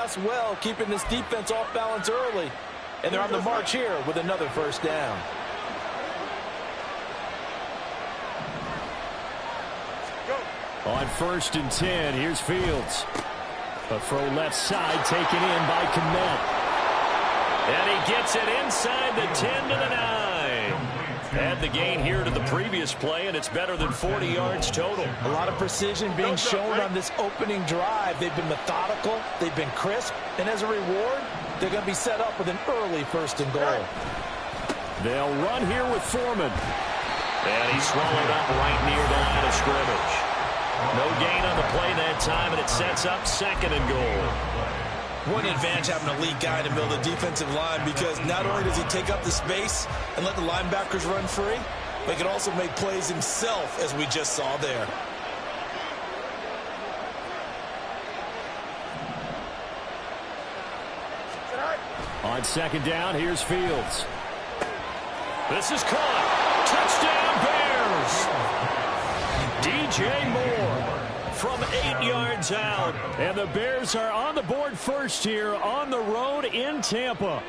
pass well, keeping this defense off balance early. And they're on the march here with another first down. On 1st and 10, here's Fields. A throw left side taken in by Mack Med. And he gets it inside the 10 to the 9. Had the gain here to the previous play, and it's better than 40 yards total. A lot of precision being shown on this opening drive. They've been methodical, they've been crisp, and as a reward, they're going to be set up with an early 1st and goal. They'll run here with Foreman. And he's swallowed up right near the line of scrimmage. No gain on the play that time, and it sets up 2nd and goal. One advantage having a lead guy to build a defensive line, because not only does he take up the space and let the linebackers run free, but he can also make plays himself, as we just saw there. On 2nd down, here's Fields. This is caught. Touchdown, Bears! DJ Moore from 8 yards out. And the Bears are on the board first here on the road in Tampa.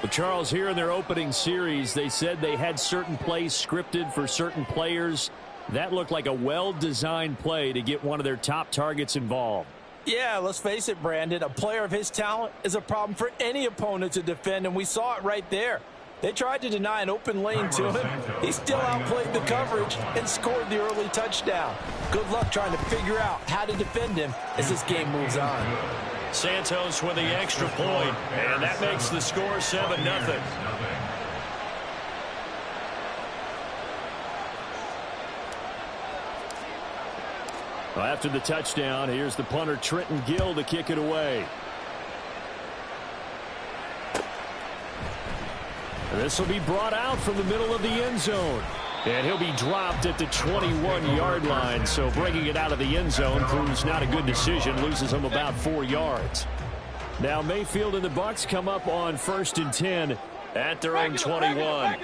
Well, Charles, here in their opening series, they said they had certain plays scripted for certain players. That looked like a well-designed play to get one of their top targets involved. Yeah, let's face it, Brandon. A player of his talent is a problem for any opponent to defend, and we saw it right there. They tried to deny an open lane to him. He still outplayed the coverage and scored the early touchdown. Good luck trying to figure out how to defend him as this game moves on. Santos with the extra point, and that makes the score 7-0. Well, after the touchdown, here's the punter Trenton Gill to kick it away. This will be brought out from the middle of the end zone. And he'll be dropped at the 21-yard line. So bringing it out of the end zone proves not a good decision. Loses him about 4 yards. Now Mayfield and the Bucs come up on 1st and 10 at their own 21.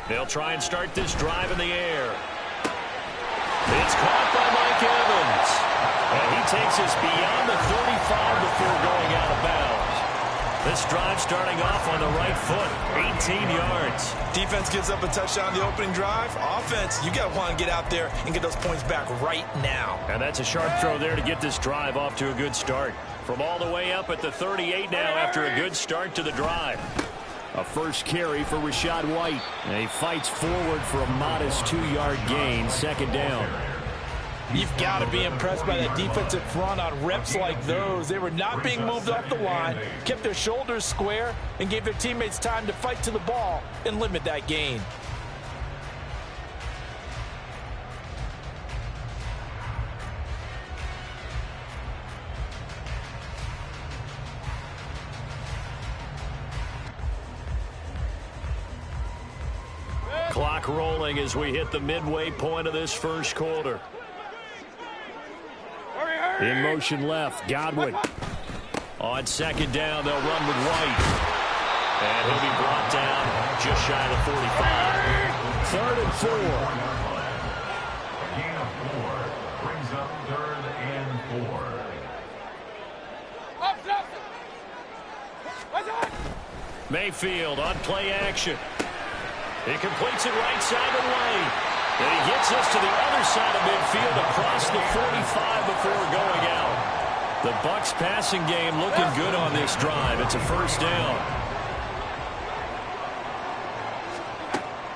They'll try and start this drive in the air. It's caught by Mike Evans. And he takes us beyond the 35 before going out of bounds. This drive starting off on the right foot, 18 yards. Defense gives up a touchdown on the opening drive. Offense, you got to want to get out there and get those points back right now. And that's a sharp throw there to get this drive off to a good start. From all the way up at the 38 now after a good start to the drive. A first carry for Rachaad White. And he fights forward for a modest 2-yard gain, 2nd down. You've got to be impressed by that defensive front on reps like those. They were not being moved off the line, kept their shoulders square, and gave their teammates time to fight to the ball and limit that gain. Clock rolling as we hit the midway point of this first quarter. In motion left, Godwin. On 2nd down, they'll run with White. And he'll be brought down just shy of the 45. 3rd and 4. Gain of 4 brings up 3rd and 4. Mayfield on play action. He completes it right side of the lane. And he gets us to the other side of midfield across the 45 before going out. The Bucs passing game looking good on this drive. It's a first down.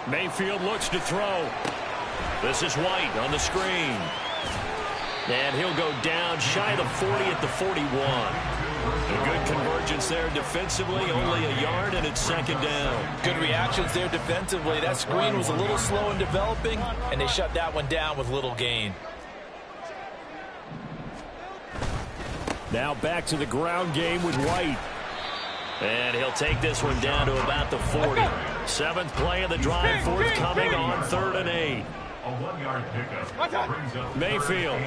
Mayfield looks to throw. This is White on the screen. And he'll go down shy of the 40 at the 41. A good convergence there defensively, only a yard, and it's 2nd down. Good reactions there defensively. That screen was a little slow in developing, and they shut that one down with little gain. Now back to the ground game with White. And he'll take this one down to about the 40. 7th play of the drive, forthcoming on 3rd and 8. A 1-yard pickup brings up Mayfield.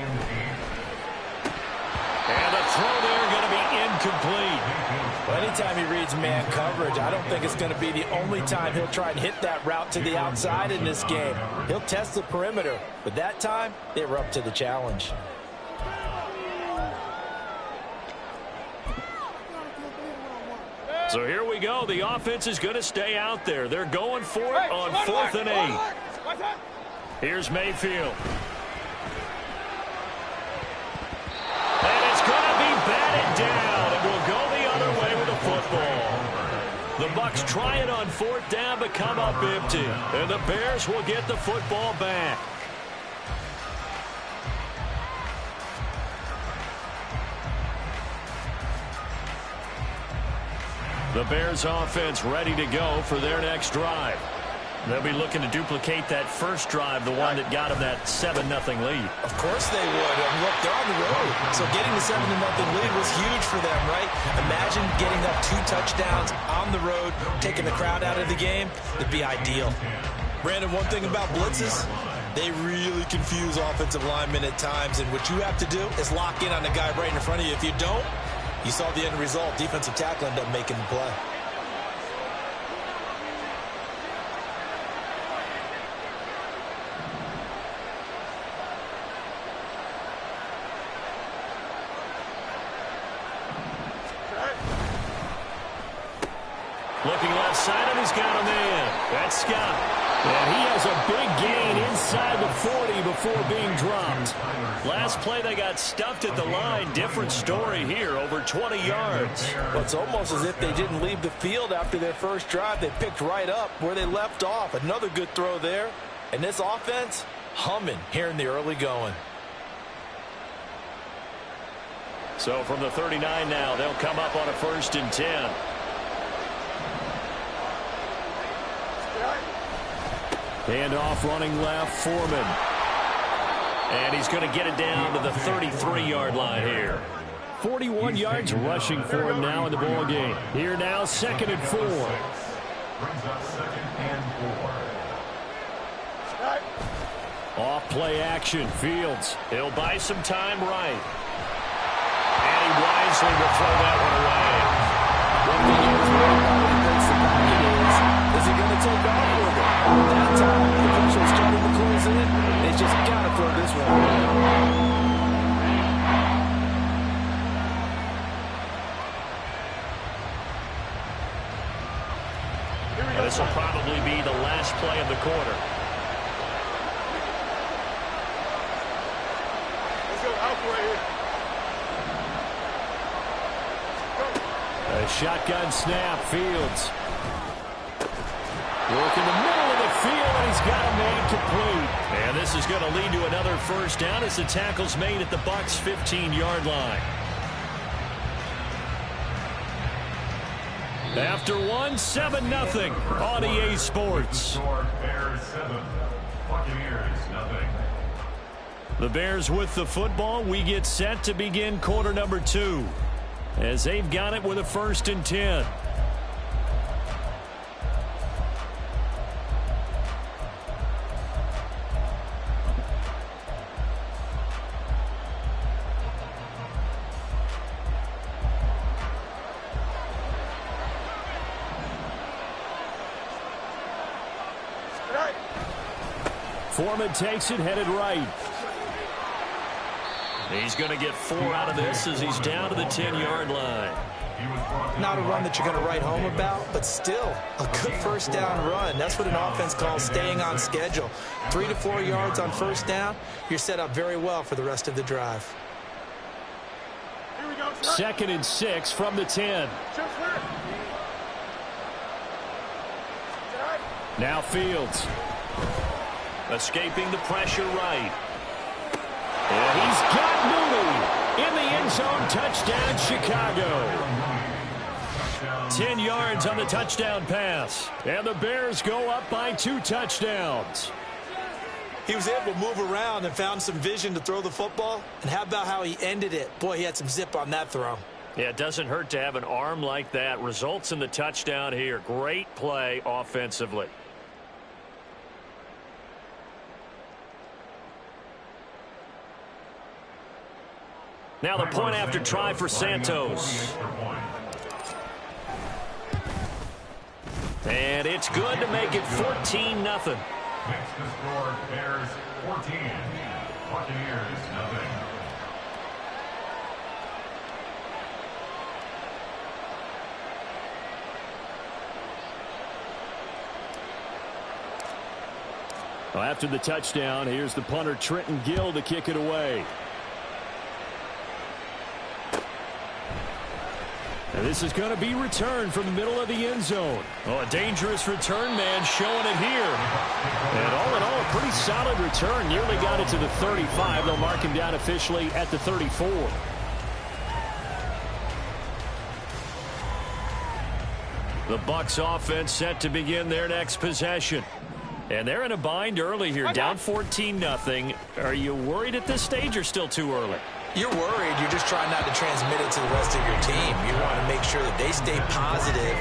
And the throw there going to be incomplete. Well, anytime he reads man coverage, I don't think it's going to be the only time he'll try and hit that route to the outside in this game. He'll test the perimeter, but that time they were up to the challenge. So here we go. The offense is going to stay out there. They're going for it on 4th and 8. Here's Mayfield. And it's going to be batted down. It will go the other way with the football. The Bucs try it on 4th down, but come up empty. And the Bears will get the football back. The Bears offense ready to go for their next drive. They'll be looking to duplicate that first drive, the one that got them that 7-0 lead. Of course they would. Look, they're on the road. So getting the 7-0 lead was huge for them, right? Imagine getting up 2 touchdowns on the road, taking the crowd out of the game. It'd be ideal. Brandon, one thing about blitzes, they really confuse offensive linemen at times. And what you have to do is lock in on the guy right in front of you. If you don't, you saw the end result. Defensive tackle ended up making the play. Looking left side, and he's got him in. That's Scott. And he has a big gain inside the 40 before being dropped. Last play, they got stuffed at the line. Different story here, over 20 yards. Well, it's almost as if they didn't leave the field after their first drive. They picked right up where they left off. Another good throw there. And this offense, humming here in the early going. So from the 39 now, they'll come up on a 1st and 10. Hand off running left, Foreman. And he's going to get it down to the 33-yard line here. 41 yards rushing for him now in the ball game. Here now, 2nd and 4. Brings up 2nd and 4. Off play action, Fields. He'll buy some time right. And he wisely will throw that one away. One thing he was worried about when he breaks the pocket is he going to take off with it? That time, the pressure is starting to close in. They just got to throw this one away. This will probably be the last play of the quarter. Let's go out right here. A shotgun snap, Fields. Work in the middle of the field, and he's got a man complete. And this is going to lead to another 1st down as the tackle's made at the Bucs' 15-yard line. After 7-0 on EA Sports. Bears 7, Buccaneers 0. The Bears with the football. We get set to begin quarter number 2 as they've got it with a 1st and 10. Foreman takes it, headed right. He's going to get 4 out of this as he's down to the 10-yard line. Not a run that you're going to write home about, but still a good 1st down run. That's what an offense calls staying on schedule. 3 to 4 yards on 1st down, you're set up very well for the rest of the drive. Here we go. 2nd and 6 from the 10. Now Fields. Escaping the pressure right. And he's got Mooney in the end zone. Touchdown, Chicago. 10 yards on the touchdown pass. And the Bears go up by 2 touchdowns. He was able to move around and found some vision to throw the football. And how about how he ended it? Boy, he had some zip on that throw. Yeah, it doesn't hurt to have an arm like that. Results in the touchdown here. Great play offensively. Now the point after try for Santos. And it's good to make it 14-0. Next to score, Bears 14, Buccaneers 0. Well, after the touchdown, here's the punter, Trenton Gill, to kick it away. And this is going to be returned from the middle of the end zone. Oh, a dangerous return man showing it here. And all in all, a pretty solid return. Nearly got it to the 35. They'll mark him down officially at the 34. The Bucs offense set to begin their next possession. And they're in a bind early here, down 14-0. Are you worried at this stage or still too early? You're worried. You're just trying not to transmit it to the rest of your team. You want to make sure that they stay positive.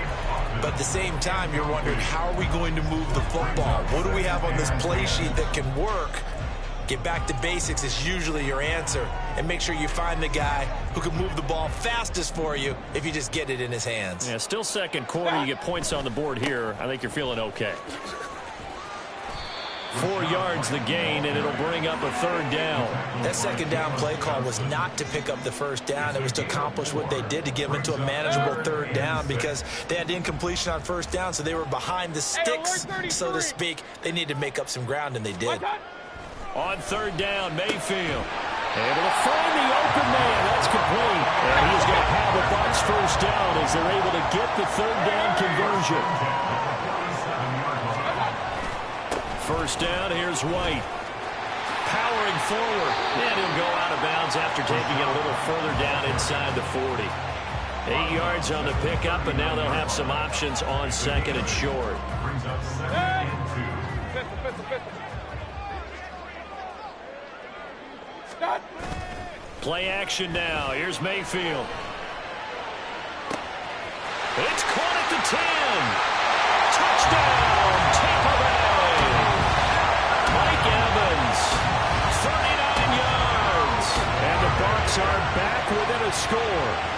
But at the same time, you're wondering, how are we going to move the football? What do we have on this play sheet that can work? Get back to basics is usually your answer. And make sure you find the guy who can move the ball fastest for you if you just get it in his hands. Yeah, still second quarter. You get points on the board here. I think you're feeling okay. 4 yards the gain, and it'll bring up a third down. That second down play call was not to pick up the first down. It was to accomplish what they did, to get them into a manageable third down, because they had incompletion on first down, so they were behind the sticks, so to speak. They needed to make up some ground, and they did. On third down, Mayfield able to find the open man. That's complete. And he's going to have a Bucs first down as they're able to get the third down conversion. First down, here's White. Powering forward. And he'll go out of bounds after taking it a little further down inside the 40. 8 yards on the pickup, and now they'll have some options on second and short. Play action now. Here's Mayfield. It's caught at the 10. Touchdown, Tampa Bay. Mike Evans, 39 yards. And the Bucs are back within a score.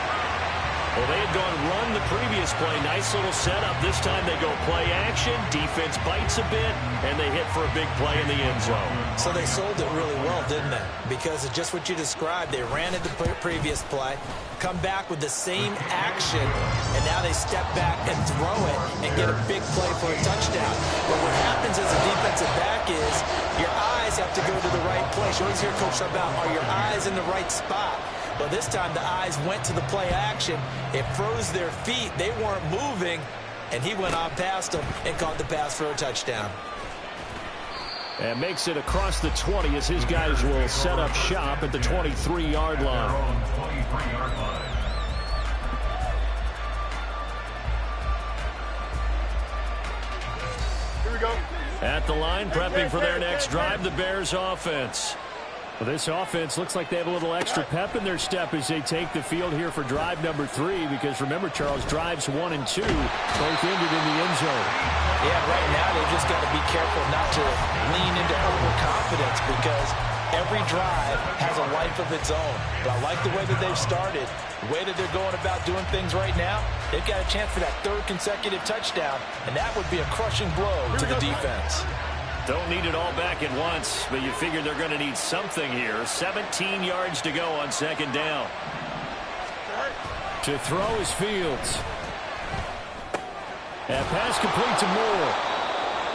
Well, they had gone run the previous play. Nice little setup. This time they go play action. Defense bites a bit, and they hit for a big play in the end zone. So they sold it really well, didn't they? Because of just what you described. They ran it the previous play, come back with the same action, and now they step back and throw it and get a big play for a touchdown. But what happens as a defensive back is your eyes have to go to the right place. You always hear Coach talk about, are your eyes in the right spot? Well, this time the eyes went to the play action. It froze their feet. They weren't moving, and he went on past them and caught the pass for a touchdown. And makes it across the 20 as his guys will set up shop at the 23-yard line. Here we go. At the line, prepping for their next drive, the Bears offense. Well, this offense looks like they have a little extra pep in their step as they take the field here for drive number 3, because remember, Charles, drives 1 and 2 both ended in the end zone. Yeah, right now they've just got to be careful not to lean into overconfidence, because every drive has a life of its own. But I like the way that they've started, the way that they're going about doing things right now. They've got a chance for that 3rd consecutive touchdown, and that would be a crushing blow to the defense. Don't need it all back at once, but you figure they're going to need something here. 17 yards to go on second down. To throw is Fields. And pass complete to Moore.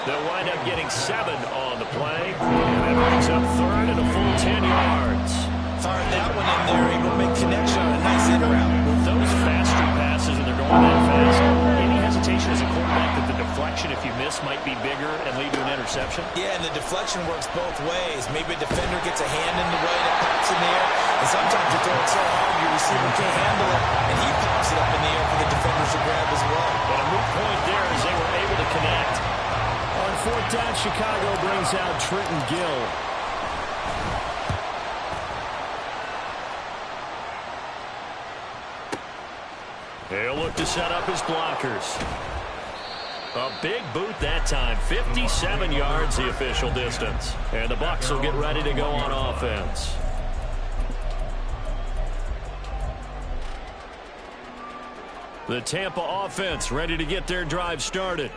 They'll wind up getting 7 on the play. And that brings up 3rd and a full 10 yards. Fired that one in there, able to make connection on a nice in route. With those faster passes and they're going that fast, any hesitation as a quarterback that the deflection, if you miss, might be bigger and lead to an interception? Yeah, and the deflection works both ways. Maybe a defender gets a hand in the way that pops in the air, and sometimes you throw it so hard your receiver can't handle it, and he pops it up in the air for the defenders to grab as well. And a moot point there as they were able to connect. On 4th down, Chicago brings out Trenton Gill. He'll look to set up his blockers. A big boot that time. 57 yards the official distance. And the Bucs will get ready to go on offense. The Tampa offense ready to get their drive started.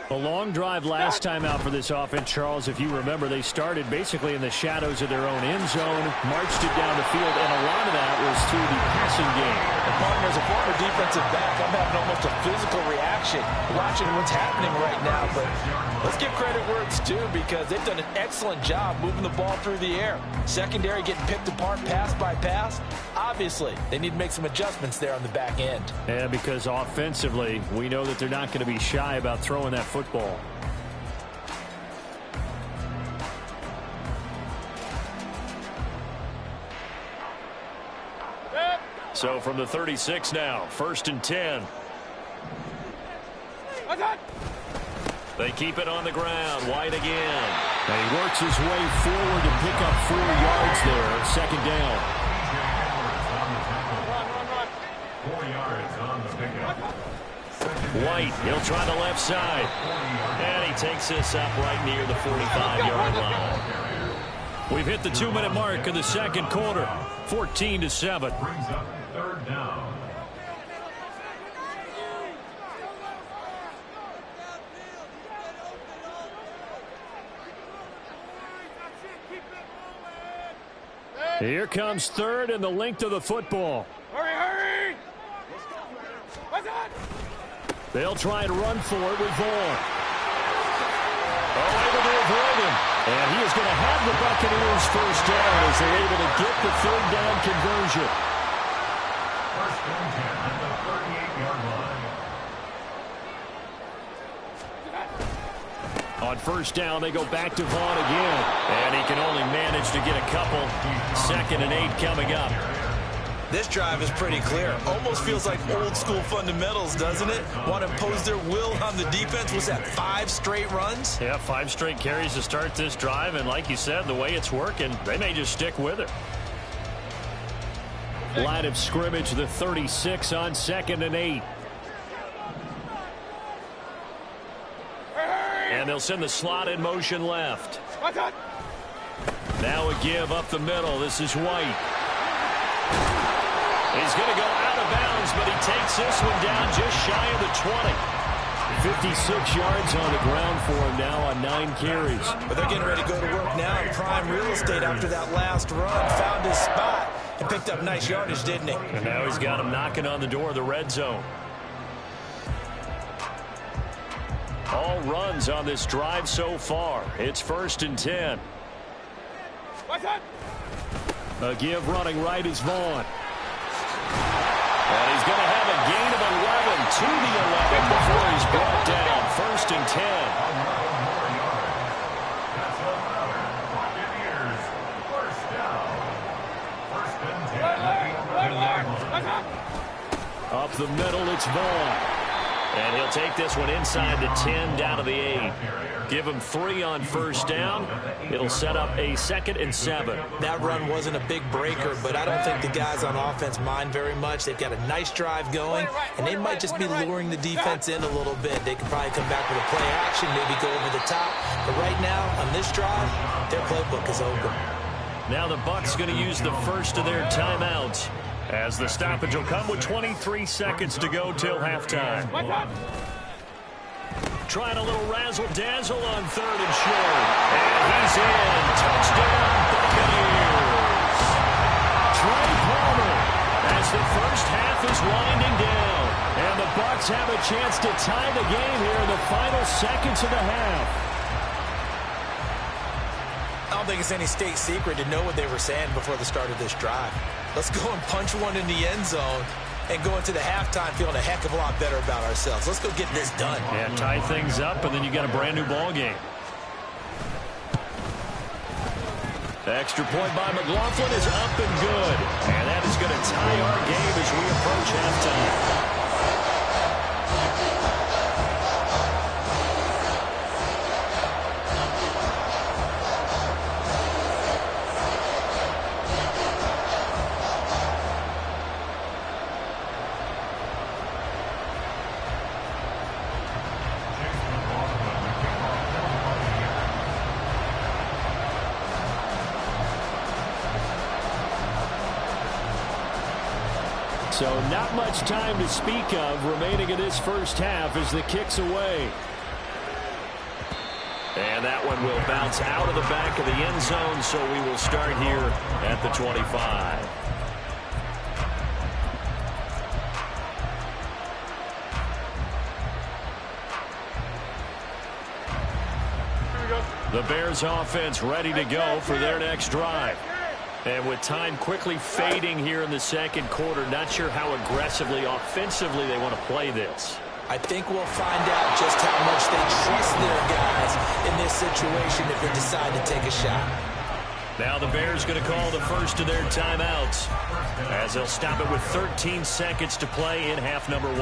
A long drive last time out for this offense, Charles. If you remember, they started basically in the shadows of their own end zone, marched it down the field, and a lot of that was through the passing game. partner, as a former defensive back, I'm having almost a physical reaction watching what's happening right now. But let's give credit where it's due, because they've done an excellent job moving the ball through the air. Secondary getting picked apart pass by pass. Obviously, they need to make some adjustments there on the back end. Yeah, because offensively, we know that they're not going to be shy about throwing that football. So from the 36 now, 1st and 10. They keep it on the ground. White again. And he works his way forward to pick up 4 yards there. 2nd down. 4 yards on the pickup. White, he'll try the left side. And he takes this up right near the 45-yard line. We've hit the 2-minute mark of the 2nd quarter. 14-7. Brings up 3rd down. Here comes 3rd and the length of the football. Hurry! They'll try and run for it with Vaughn. Oh, able to avoid him. And he is going to have the Buccaneers 1st down as they're able to get the 3rd down conversion. 1st and 10 at the 38-yard line. On 1st down, they go back to Vaughn again. And he can only manage to get a couple. 2nd and 8 coming up. This drive is pretty clear. Almost feels like old school fundamentals, doesn't it? Want to impose their will on the defense. Was that 5 straight runs? Yeah, 5 straight carries to start this drive. And like you said, the way it's working, they may just stick with it. Line of scrimmage, the 36 on 2nd and 8. And they'll send the slot in motion left. Now a give up the middle. This is White. He's going to go out of bounds, but he takes this one down just shy of the 20. 56 yards on the ground for him now on 9 carries. But they're getting ready to go to work now in prime real estate after that last run. Found his spot and picked up nice yardage, didn't he? And now he's got him knocking on the door of the red zone. All runs on this drive so far. It's 1st and 10. A give running right is Vaughn. And he's going to have a gain of 11 to the 11 before he's brought down. 1st and 10. Up the middle, it's Vaughn. And he'll take this one inside the 10 down to the 8. Give him 3 on 1st down. It'll set up a 2nd and 7. That run wasn't a big breaker, but I don't think the guys on offense mind very much. They've got a nice drive going, and they might just be luring the defense in a little bit. They could probably come back with a play action, maybe go over the top. But right now, on this drive, their playbook is open. Now the Bucs going to use the first of their timeouts, as the stoppage will come with 23 seconds to go till halftime. Trying a little razzle-dazzle on 3rd and short. And he's in. Touchdown, Buccaneers. Trey Palmer as the first half is winding down. And the Bucs have a chance to tie the game here in the final seconds of the half. I don't think it's any state secret to know what they were saying before the start of this drive. Let's go and punch one in the end zone and go into the halftime feeling a heck of a lot better about ourselves. Let's go get this done. Yeah, tie things up, and then you got a brand new ball game. The extra point by McLaughlin is up and good. And that is going to tie our game as we approach halftime. So not much time to speak of remaining in this first half as the kick's away. And that one will bounce out of the back of the end zone, so we will start here at the 25. The Bears offense ready to go for their next drive. And with time quickly fading here in the second quarter, not sure how aggressively, offensively they want to play this. I think we'll find out just how much they trust their guys in this situation if they decide to take a shot. Now the Bears going to call the first of their timeouts as they'll stop it with 13 seconds to play in half number 1.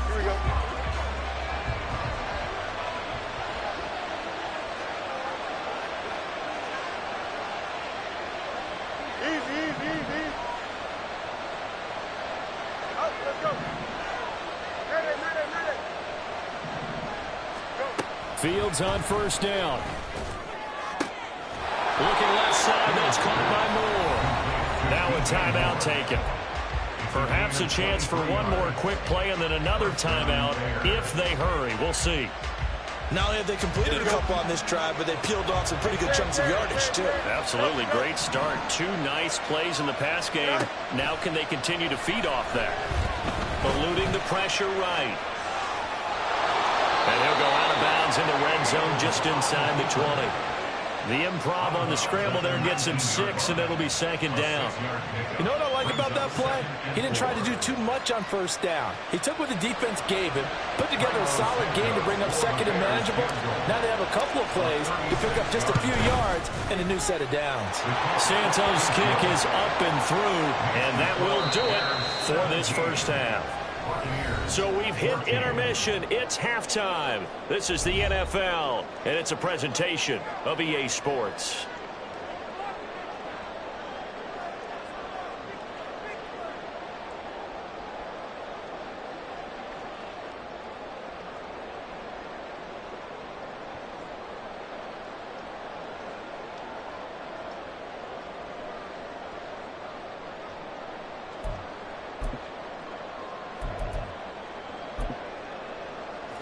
Here we go. Easy. Up, let's go. Ready. Go. Fields on first down. Looking left side, that's caught by Moore. Now a timeout taken. Perhaps a chance for one more quick play and then another timeout if they hurry. We'll see. Not only have they completed a couple on this drive, but they peeled off some pretty good chunks of yardage, too. Absolutely great start. 2 nice plays in the pass game. Now can they continue to feed off that? Eluding the pressure right. And he'll go out of bounds in the red zone just inside the 20. The improv on the scramble there gets him 6, and it'll be second down. You know what I like about that play? He didn't try to do too much on first down. He took what the defense gave him, put together a solid game to bring up second and manageable. Now they have a couple of plays to pick up just a few yards and a new set of downs. Santos' kick is up and through, and that will do it for this first half. So we've hit intermission. It's halftime. This is the NFL, and it's a presentation of EA Sports.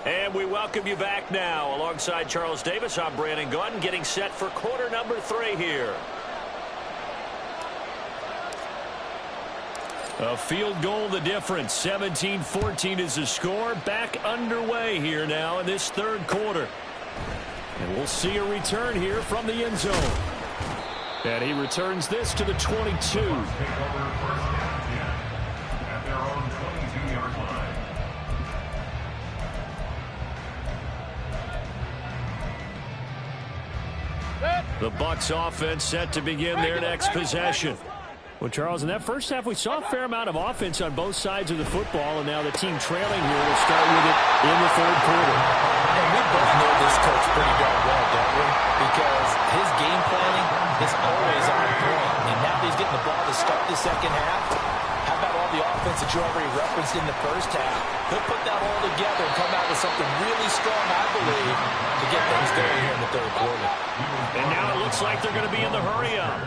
And we welcome you back now. Alongside Charles Davis, I'm Brandon Gaudin, getting set for quarter number 3 here. A field goal the difference. 17-14 is the score. Back underway here now in this third quarter. And we'll see a return here from the end zone. And he returns this to the 22. Take over first down 10 at their own 22-yard line. The Bucs offense set to begin their next possession. Well, Charles, in that first half, we saw a fair amount of offense on both sides of the football, and now the team trailing here will start with it in the third quarter. And we both know this coach pretty darn well, don't we? Because his game planning is always on point. And now that he's getting the ball to start the second half, how about all the offense that you already referenced in the first half? He'll put that all together and come out with something really strong, I believe, to get things going here in the third quarter. And now it looks like they're going to be in the hurry-up.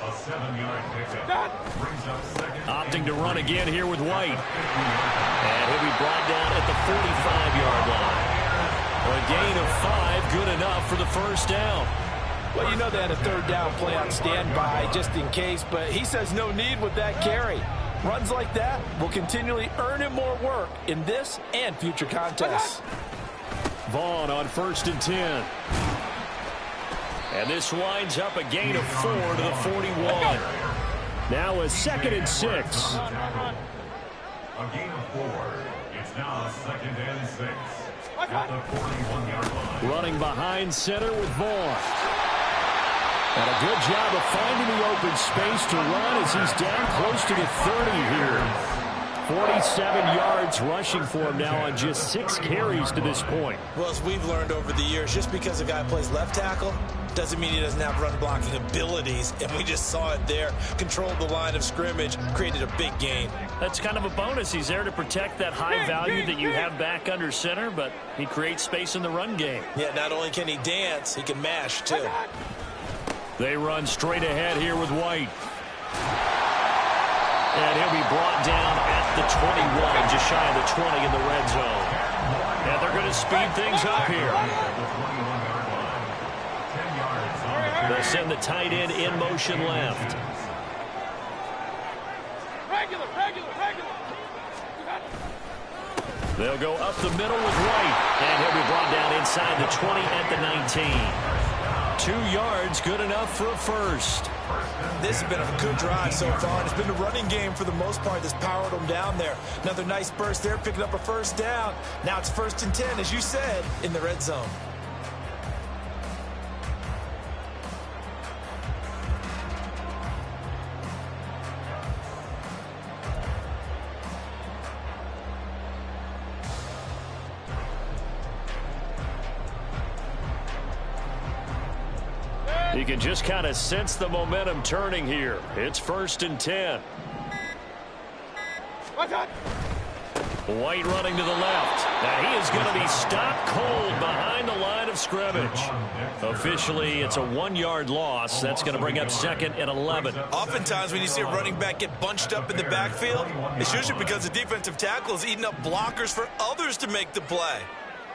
A 7-yard pickup brings up second. Opting to run again here with White. And he'll be brought down at the 45-yard line. A gain of 5, good enough for the first down. Well, you know they had a third down play on standby just in case, but he says no need with that carry. Runs like that will continually earn him more work in this and future contests. Vaughn on 1st and 10. And this winds up a gain of 4 to the 41. Now a 2nd and 6. A gain of 4. It's now 2nd and 6 at the 41-yard line. Running behind center with Vaughn. And a good job of finding the open space to run as he's down close to the 30 here. 47 yards rushing for him now on just 6 carries to this point. Well, as we've learned over the years, just because a guy plays left tackle doesn't mean he doesn't have run blocking abilities. And we just saw it there. Controlled the line of scrimmage, created a big gain. That's kind of a bonus. He's there to protect that high value that you have back under center, but he creates space in the run game. Yeah, not only can he dance, he can mash too. They run straight ahead here with White. And he'll be brought down at the 21, just shy of the 20 in the red zone. And they're going to speed things up here. They'll send the tight end in motion left. They'll go up the middle with Wright, and he'll be brought down inside the 20 at the 19. 2 yards, good enough for a first. This has been a good drive so far, and it's been the running game for the most part that's powered them down there. Another nice burst there, picking up a first down. Now it's 1st and 10, as you said, in the red zone. You can just kind of sense the momentum turning here. It's 1st and 10. White running to the left. Now he is going to be stopped cold behind the line of scrimmage. Officially, it's a 1-yard loss. That's going to bring up 2nd and 11. Oftentimes when you see a running back get bunched up in the backfield, it's usually because the defensive tackle is eating up blockers for others to make the play.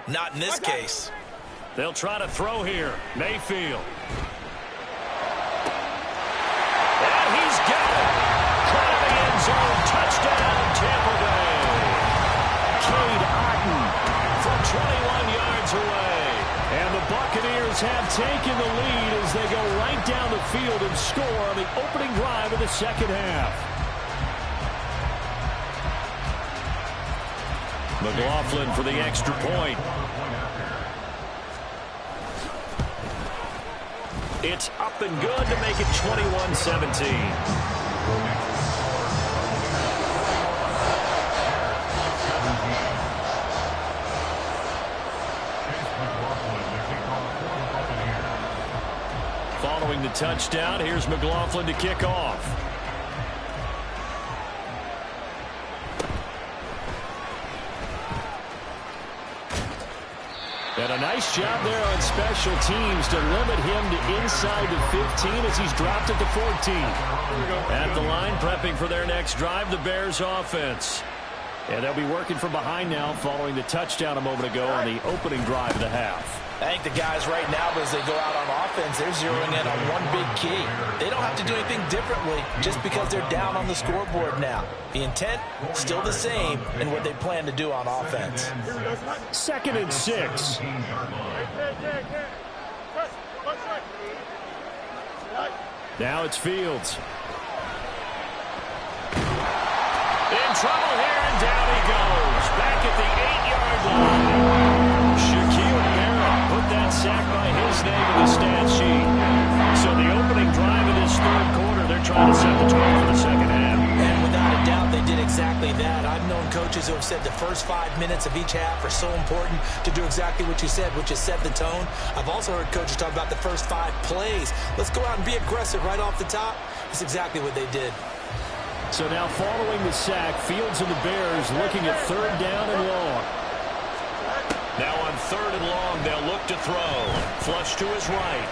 Not in this case. They'll try to throw here. Mayfield. And he's got it. Caught in the end zone. Touchdown, Tampa Bay. Cade Otton from 21 yards away. And the Buccaneers have taken the lead as they go right down the field and score on the opening drive of the second half. McLaughlin for the extra point. It's up and good to make it 21-17. Following the touchdown, here's McLaughlin to kick off. And a nice job there on special teams to limit him to inside the 15 as he's dropped at the 14. At the line, prepping for their next drive, the Bears offense. And they'll be working from behind now following the touchdown a moment ago on the opening drive of the half. I think the guys right now, as they go out on offense, they're zeroing in on one big key. They don't have to do anything differently just because they're down on the scoreboard now. The intent, still the same in what they plan to do on offense. 2nd and 6. Now it's Fields. In trouble here, and down he goes. Back at the 8-yard line. Shaquille Barrett put that sack by his name in the stat sheet. So the opening drive of this 3rd quarter, they're trying to set the tone for the second half. And without a doubt, they did exactly that. I've known coaches who have said the first 5 minutes of each half are so important to do exactly what you said, which is set the tone. I've also heard coaches talk about the first 5 plays. Let's go out and be aggressive right off the top. That's exactly what they did. So now following the sack, Fields and the Bears looking at 3rd down and long. Now on 3rd and long, they'll look to throw. Flush to his right.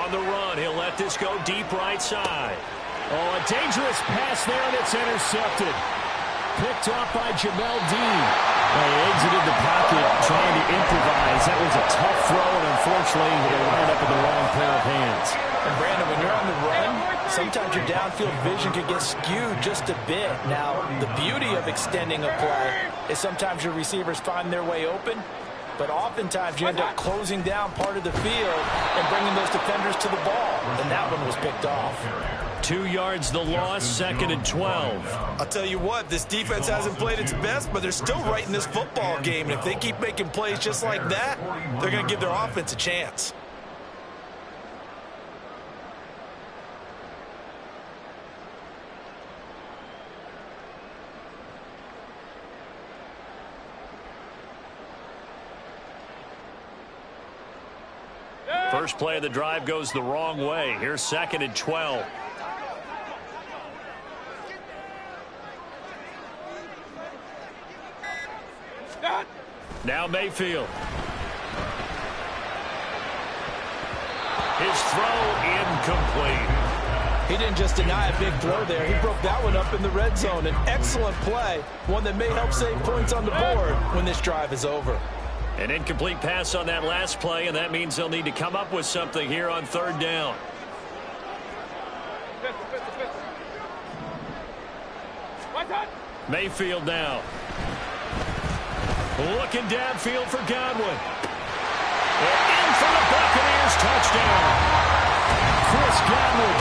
On the run, he'll let this go deep right side. Oh, a dangerous pass there, and it's intercepted. Picked off by Jamel Dean. Well, he exited the pocket trying to improvise. That was a tough throw, and unfortunately, they wound up with the wrong pair of hands. And Brandon, when you're on the run, sometimes your downfield vision can get skewed just a bit. Now, the beauty of extending a play is sometimes your receivers find their way open, but oftentimes you end up closing down part of the field and bringing those defenders to the ball. And that one was picked off. 2 yards the loss, 2nd and 12. I'll tell you what, this defense hasn't played its best, but they're still right in this football game. And if they keep making plays just like that, they're going to give their offense a chance. First play of the drive goes the wrong way. Here's 2nd and 12. Now Mayfield. His throw incomplete. He didn't just deny a big throw there. He broke that one up in the red zone. An excellent play, one that may help save points on the board when this drive is over. An incomplete pass on that last play, and that means they'll need to come up with something here on 3rd down. Mayfield now. Looking downfield for Godwin. And in for the Buccaneers touchdown. Chris Godwin,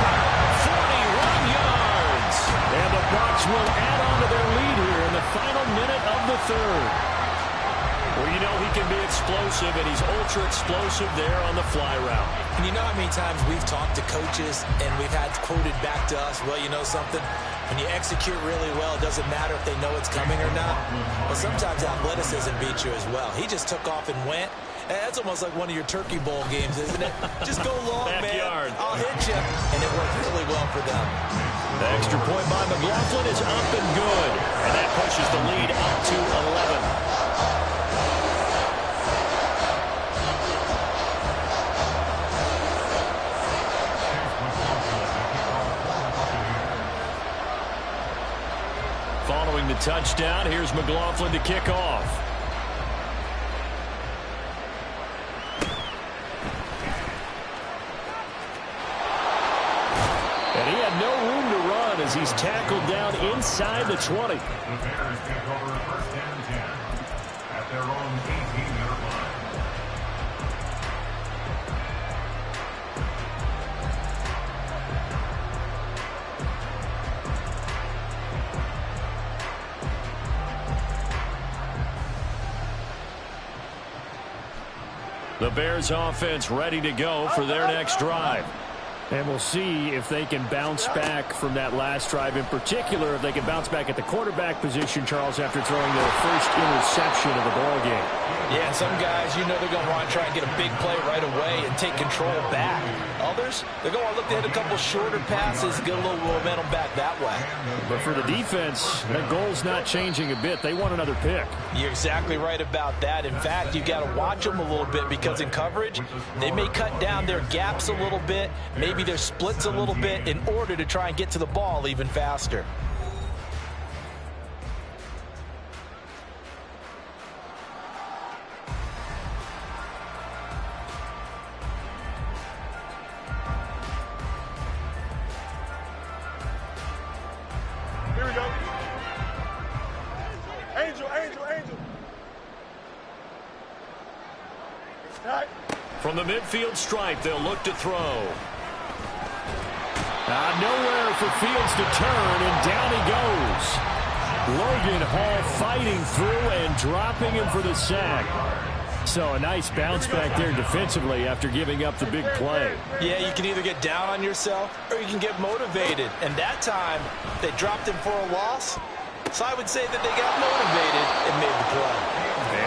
41 yards. And the Bucs will add on to their lead here in the final minute of the third. Well, you know he can be explosive, and he's ultra-explosive there on the fly route. And you know how many times we've talked to coaches and we've had quoted back to us, well, you know something? When you execute really well, it doesn't matter if they know it's coming or not. Well, sometimes athleticism beats you as well. He just took off and went. And that's almost like one of your Turkey Bowl games, isn't it? Just go long, Backyard. man. I'll hit you. And it worked really well for them. The extra point by McLaughlin is up and good. And that pushes the lead up to 11. Following the touchdown, here's McLaughlin to kick off. And he had no room to run as he's tackled down inside the 20. The Bears take over first and 10 at their own 18-yard line. The Bears offense ready to go for their next drive. And we'll see if they can bounce back from that last drive. In particular, if they can bounce back at the quarterback position, Charles, after throwing their first interception of the ball game. Yeah, some guys, you know they're going to want to try and get a big play right away and take control back. Others, they're going to look to hit a couple shorter passes, get a little momentum back that way. But for the defense, that goal's not changing a bit. They want another pick. You're exactly right about that. In fact, you've got to watch them a little bit because in coverage, they may cut down their gaps a little bit, maybe their splits a little bit in order to try and get to the ball even faster. Here we go. Angel, angel, angel. Right. From the midfield stripe, they'll look to throw. Nowhere for Fields to turn, and down he goes. Logan Hall fighting through and dropping him for the sack. So a nice bounce back there defensively after giving up the big play. Yeah, you can either get down on yourself or you can get motivated. And that time, they dropped him for a loss. So I would say that they got motivated and made the play.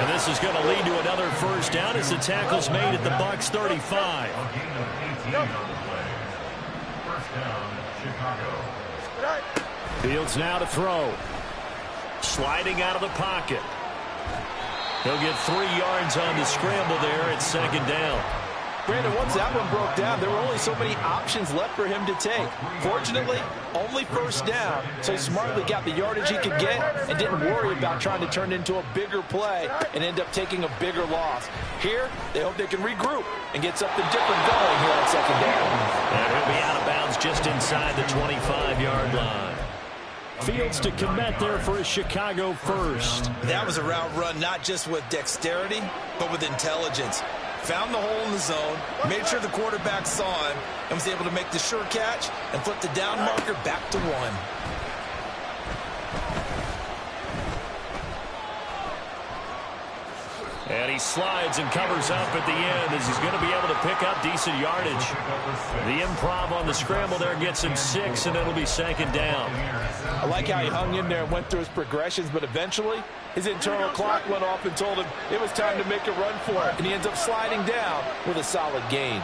And this is going to lead to another first down as the tackle's made at the Bucs 35. First down, Chicago. Fields now to throw. Sliding out of the pocket. He'll get 3 yards on the scramble there at second down. Brandon, once that one broke down, there were only so many options left for him to take. Fortunately, only first down, so he smartly got the yardage he could get and didn't worry about trying to turn it into a bigger play and end up taking a bigger loss. Here, they hope they can regroup and get something different going here on second down. And he'll be out of bounds just inside the 25-yard line. Fields to commit there for a Chicago first. That was a route run not just with dexterity, but with intelligence. Found the hole in the zone, made sure the quarterback saw him, and was able to make the sure catch and flip the down marker back to 1. And he slides and covers up at the end as he's going to be able to pick up decent yardage. The improv on the scramble there gets him 6, and it'll be second down. I like how he hung in there and went through his progressions, but eventually his internal clock went off and told him it was time to make a run for it, and he ends up sliding down with a solid gain.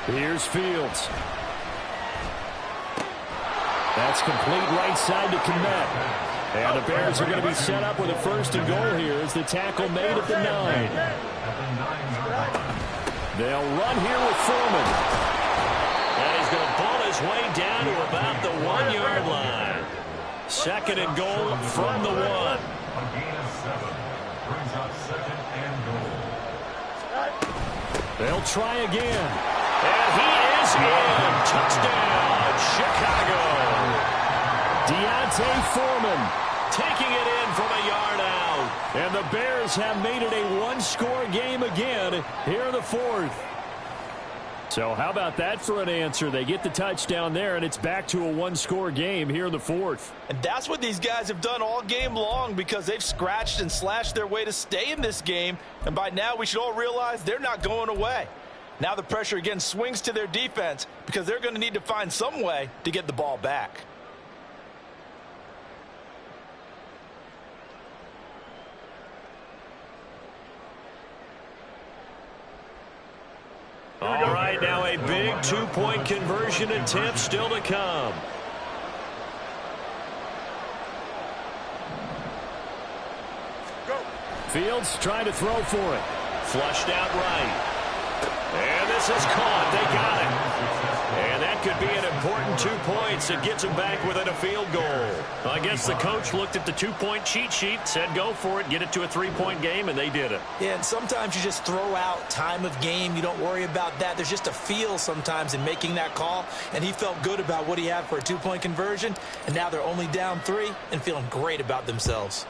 Here's Fields. That's complete right side to Kmet. And the Bears are going to be set up with a first and goal here as the tackle made at the 9. They'll run here with Foreman. And he's going to pull his way down to about the 1-yard line. Second and goal from the 1. A gain of 7 brings up second and goal. They'll try again. And he is in. Touchdown, Chicago. Deontay Foreman taking it in from a yard out. And the Bears have made it a one-score game again here in the fourth. So how about that for an answer? They get the touchdown there, and it's back to a one-score game here in the fourth. And that's what these guys have done all game long because they've scratched and slashed their way to stay in this game. And by now, we should all realize they're not going away. Now the pressure again swings to their defense because they're going to need to find some way to get the ball back. All right, now a big two-point conversion attempt still to come. Go. Fields trying to throw for it. Flushed out right. And this is caught. They got it. And that could be an important 2 points that gets them back within a field goal. I guess the coach looked at the two-point cheat sheet, said go for it, get it to a three-point game, and they did it. Yeah, and sometimes you just throw out time of game. You don't worry about that. There's just a feel sometimes in making that call, and he felt good about what he had for a two-point conversion, and now they're only down 3 and feeling great about themselves.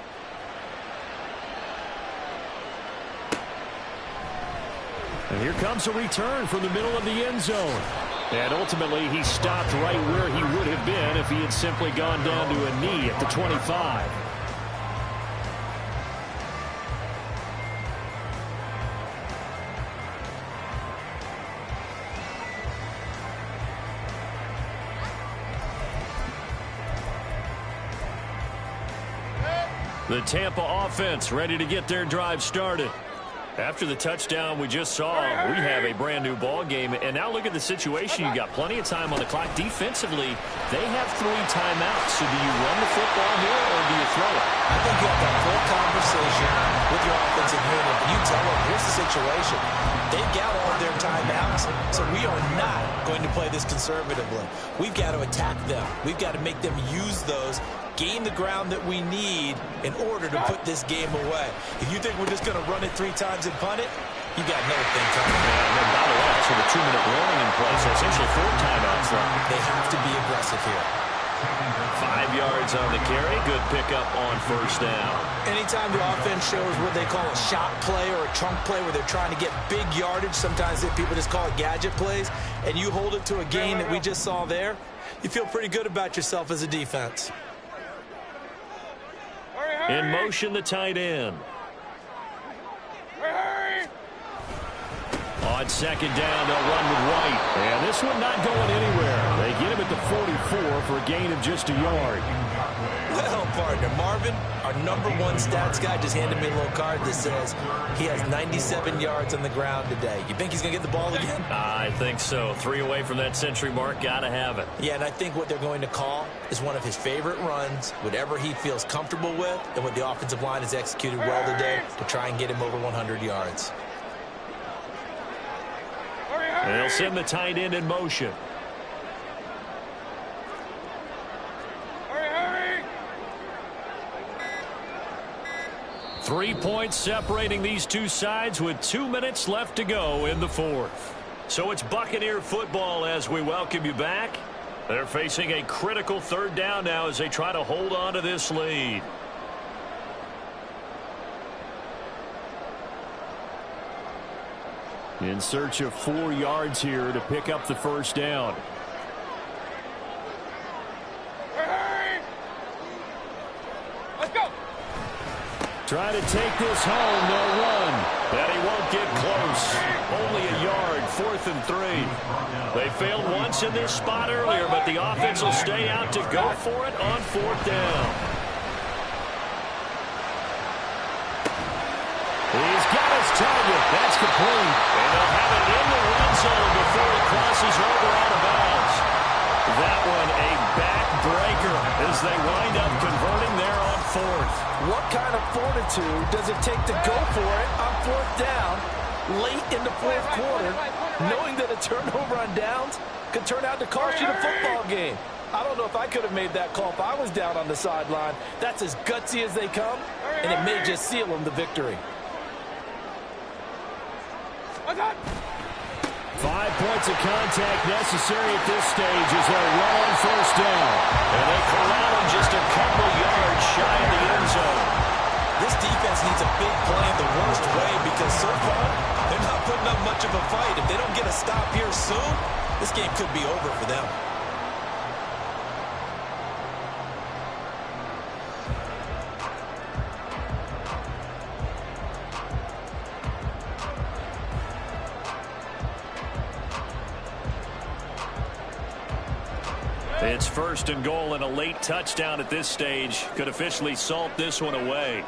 And here comes a return from the middle of the end zone. And ultimately, he stopped right where he would have been if he had simply gone down to a knee at the 25. The Tampa offense ready to get their drive started. After the touchdown we just saw, we have a brand new ball game. And now look at the situation. You got plenty of time on the clock. Defensively, they have 3 timeouts. So do you run the football here or do you throw it? I think you have that full conversation with your offensive unit. You tell them, here's the situation. They've got all of their timeouts, so we are not going to play this conservatively. We've got to attack them. We've got to make them use those, gain the ground that we need in order to put this game away. If you think we're just going to run it 3 times and punt it, you got another thing coming. And then by the way, that's with a 2-minute warning in place. So essentially 4 timeouts left. They have to be aggressive here. 5 yards on the carry. Good pickup on first down. Anytime the offense shows what they call a shot play or a chunk play where they're trying to get big yardage, sometimes people just call it gadget plays, and you hold it to a gain that we just saw there, you feel pretty good about yourself as a defense. In motion, the tight end. On second down, they'll run with White. And this one not going anywhere. They get him at the 44 for a gain of just a yard. Well, partner, Marvin, our #1 stats guy, just handed me a little card that says he has 97 yards on the ground today. You think he's going to get the ball again? I think so. 3 away from that century mark. Got to have it. Yeah, and I think what they're going to call is one of his favorite runs, whatever he feels comfortable with, and what the offensive line has executed well today to try and get him over 100 yards. And they'll send the tight end in motion. Hurry! 3 points separating these two sides with 2 minutes left to go in the fourth. So it's Buccaneer football as we welcome you back. They're facing a critical 3rd down now as they try to hold on to this lead. In search of 4 yards here to pick up the first down. Hurry! Let's go! Try to take this home. They'll run. And he won't get close. Only a yard. 4th and 3. They failed once in this spot earlier, but the offense will stay out to go for it on 4th down. He's got his target. That's complete. And they'll have it in the red zone before he crosses over out of bounds. That one a backbreaker as they wind up converting there on 4th. What kind of fortitude does it take to go for it on 4th down late in the 4th quarter, knowing that a turnover on downs could turn out to cost you the football game? I don't know if I could have made that call if I was down on the sideline. That's as gutsy as they come, and it may just seal them the victory. 5 points of contact necessary at this stage as they run on first down. And they corral him just a couple yards shy of the end zone. This defense needs a big play in the worst way because so far they're not putting up much of a fight. If they don't get a stop here soon, this game could be over for them. It's first and goal, and a late touchdown at this stage could officially salt this one away.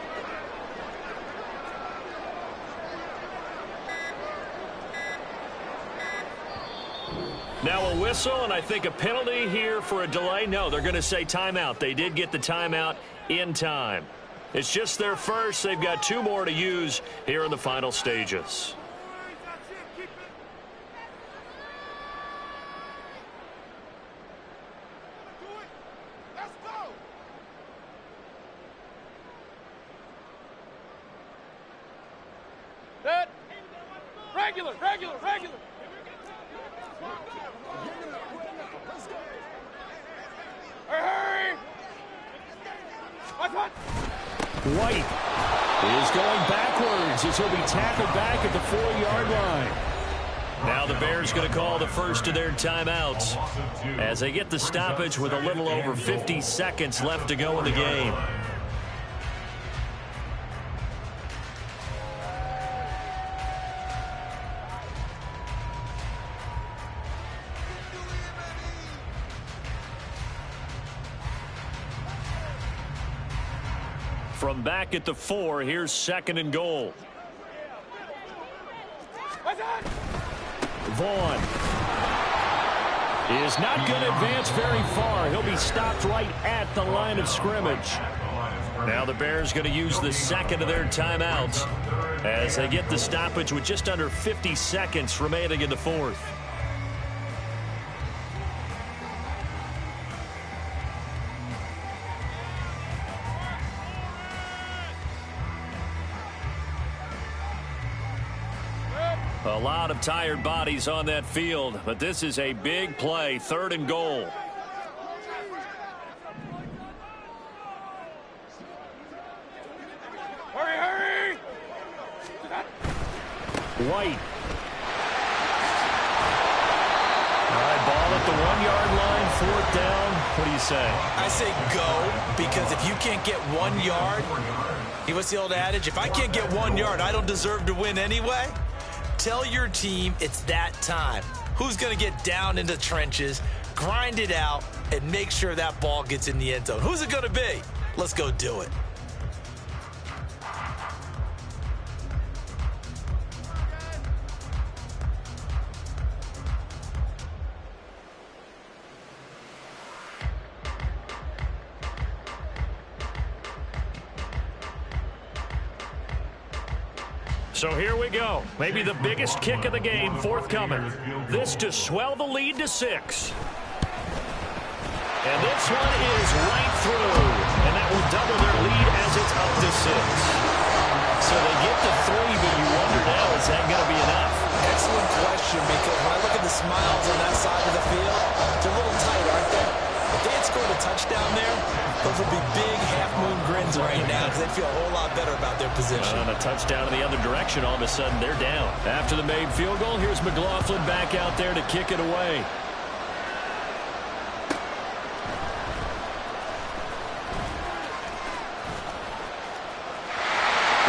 Now a whistle, and I think a penalty here for a delay. No, they're going to say timeout. They did get the timeout in time. It's just their first. They've got 2 more to use here in the final stages. Regular. Hurry! White is going backwards as he'll be tackled back at the 4-yard line. Now the Bears going to call the first of their timeouts as they get the stoppage with a little over 50 seconds left to go in the game. From back at the 4, here's second and goal. Vaughn is not going to advance very far. He'll be stopped right at the line of scrimmage. Now the Bears going to use the second of their timeouts as they get the stoppage with just under 50 seconds remaining in the 4th. A lot of tired bodies on that field, but this is a big play, 3rd and goal. Hurry! White. All right, ball at the 1-yard line, 4th down. What do you say? I say go, because if you can't get 1 yard, what's the old adage? If I can't get 1 yard, I don't deserve to win anyway. Tell your team it's that time. Who's going to get down into the trenches, grind it out, and make sure that ball gets in the end zone? Who's it going to be? Let's go do it. So here we go. Maybe the biggest kick of the game forthcoming. This to swell the lead to 6. And this one is right through. And that will double their lead as it's up to 6. So they get to 3, but you wonder now, is that going to be enough? Excellent question, because when I look at the smiles on that side of the field, they're a little tight, aren't they? If they had scored a touchdown there, those would be big half-moon grins right now because they'd feel a whole lot better about their position. On a touchdown in the other direction, all of a sudden they're down. After the made field goal, here's McLaughlin back out there to kick it away.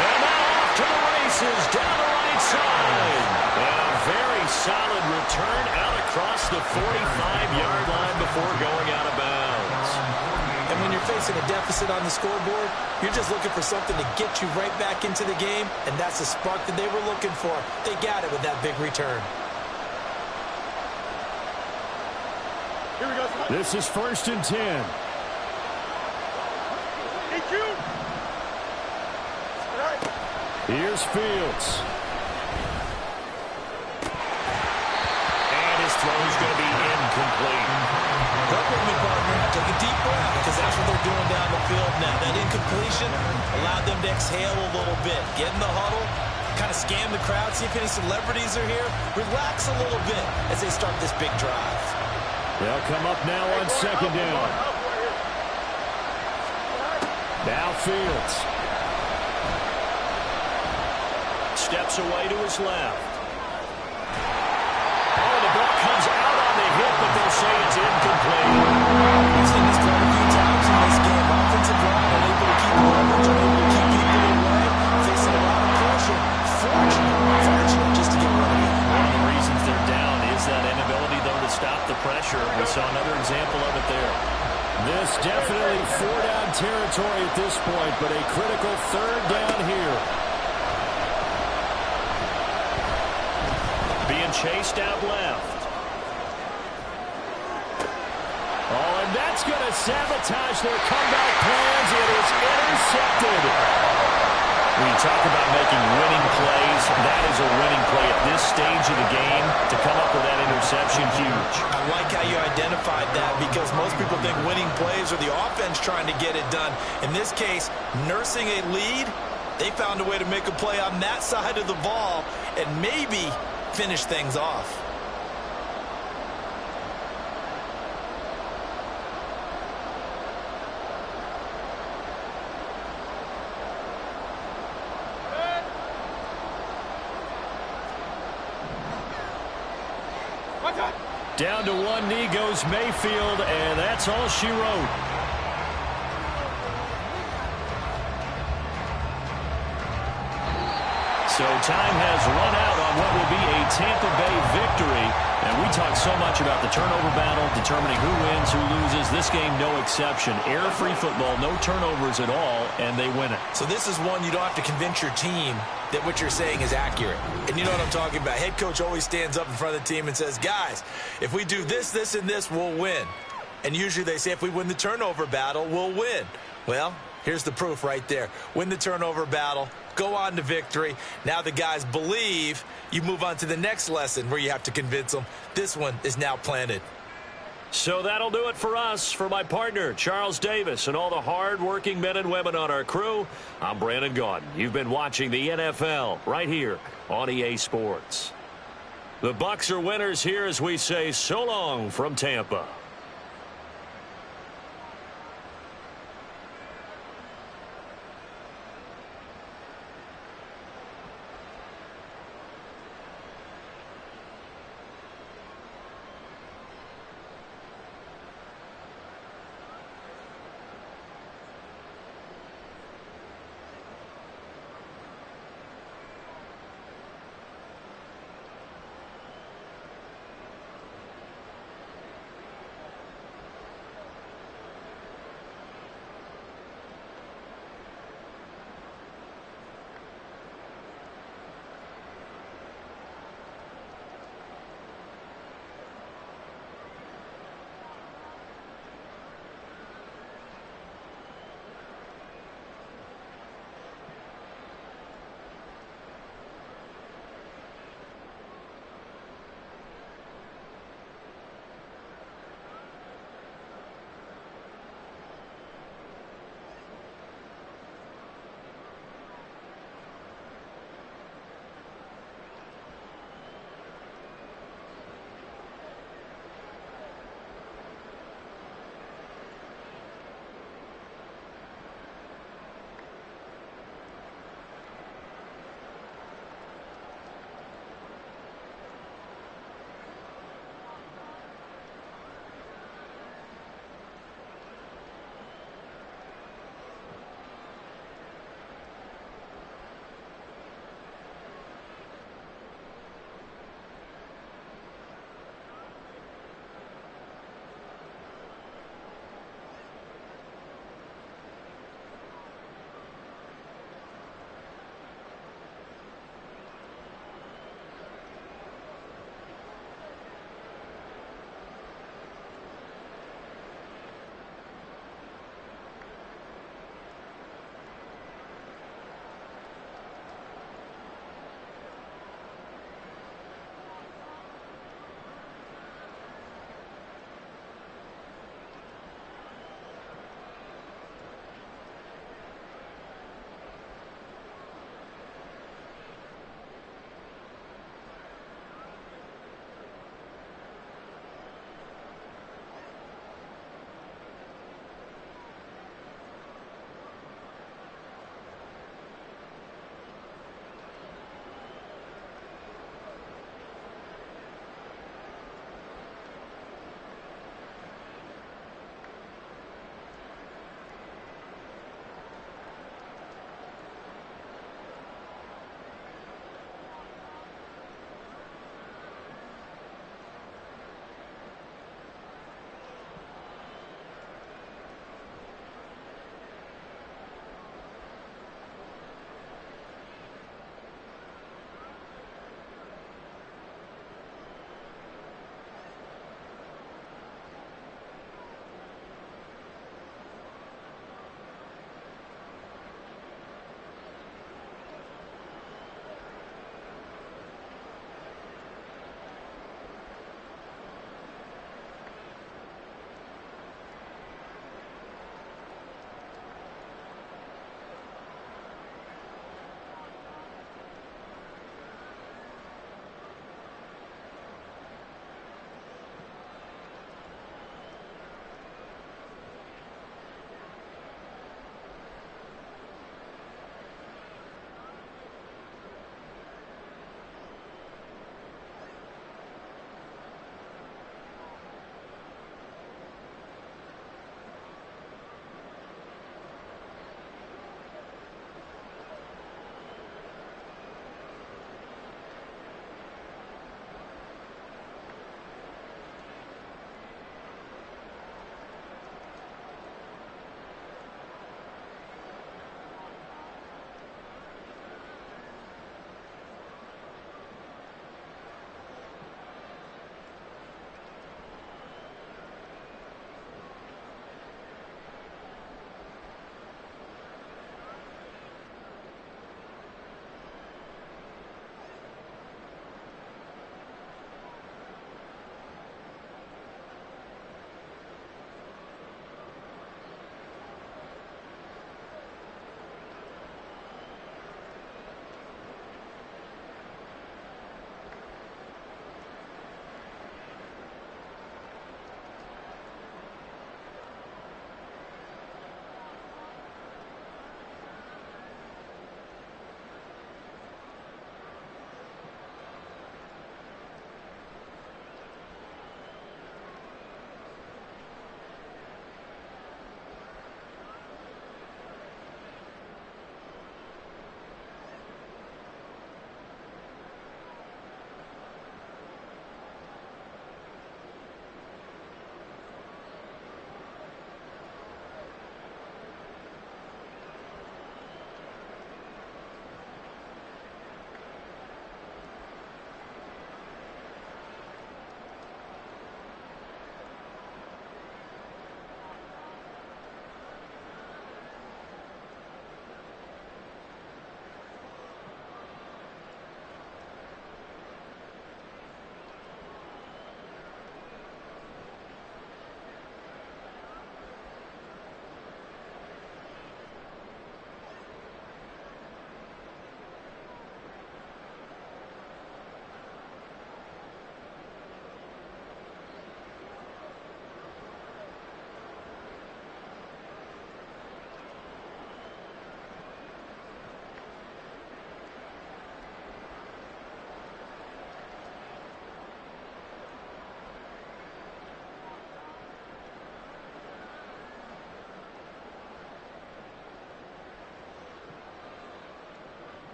And now off to the races, down the right side. And a very solid return out across the 45-yard line before going out of bounds. And when you're facing a deficit on the scoreboard, you're just looking for something to get you right back into the game, and that's the spark that they were looking for. They got it with that big return. Here we go. This is 1st and 10. Thank you. Here's Fields. And his throw is going to be incomplete. Work with me, partner. Take a deep breath, because that's what they're doing down the field now. That incompletion allowed them to exhale a little bit. Get in the huddle, kind of scan the crowd, see if any celebrities are here. Relax a little bit as they start this big drive. They'll come up now on 2nd down. Now Fields. steps away to his left. Oh, the ball comes out on the hit, but they'll say it's incomplete. We've seen this quite a few times in this game. Offensive line unable to keep leverage, unable to keep people away, facing a lot of pressure. Fortunate just to get rid of it. One of the reasons they're down is that inability, though, to stop the pressure. We saw another example of it there. This definitely 4-down territory at this point, but a critical 3rd down here. Being chased out left. Oh, and that's going to sabotage their comeback plans. It is intercepted. When you talk about making winning plays, that is a winning play at this stage of the game. To come up with that interception, huge. I like how you identified that because most people think winning plays are the offense trying to get it done. In this case, nursing a lead, they found a way to make a play on that side of the ball and maybe finish things off. Down to one knee goes Mayfield, and that's all she wrote. So time has run out on what will be a Tampa Bay victory. And we talk so much about the turnover battle, determining who wins, who loses. This game, no exception. Error-free football, no turnovers at all, and they win it. So this is one you don't have to convince your team that what you're saying is accurate. And you know what I'm talking about. Head coach always stands up in front of the team and says, guys, if we do this, this, and this, we'll win. And usually they say if we win the turnover battle, we'll win. Well, here's the proof right there. Win the turnover battle, go on to victory. Now the guys believe. You move on to the next lesson where you have to convince them. This one is now planted. So that'll do it for us. For my partner, Charles Davis, and all the hard-working men and women on our crew, I'm Brandon Gaudin. You've been watching the NFL right here on EA Sports. The Bucs are winners here as we say so long from Tampa.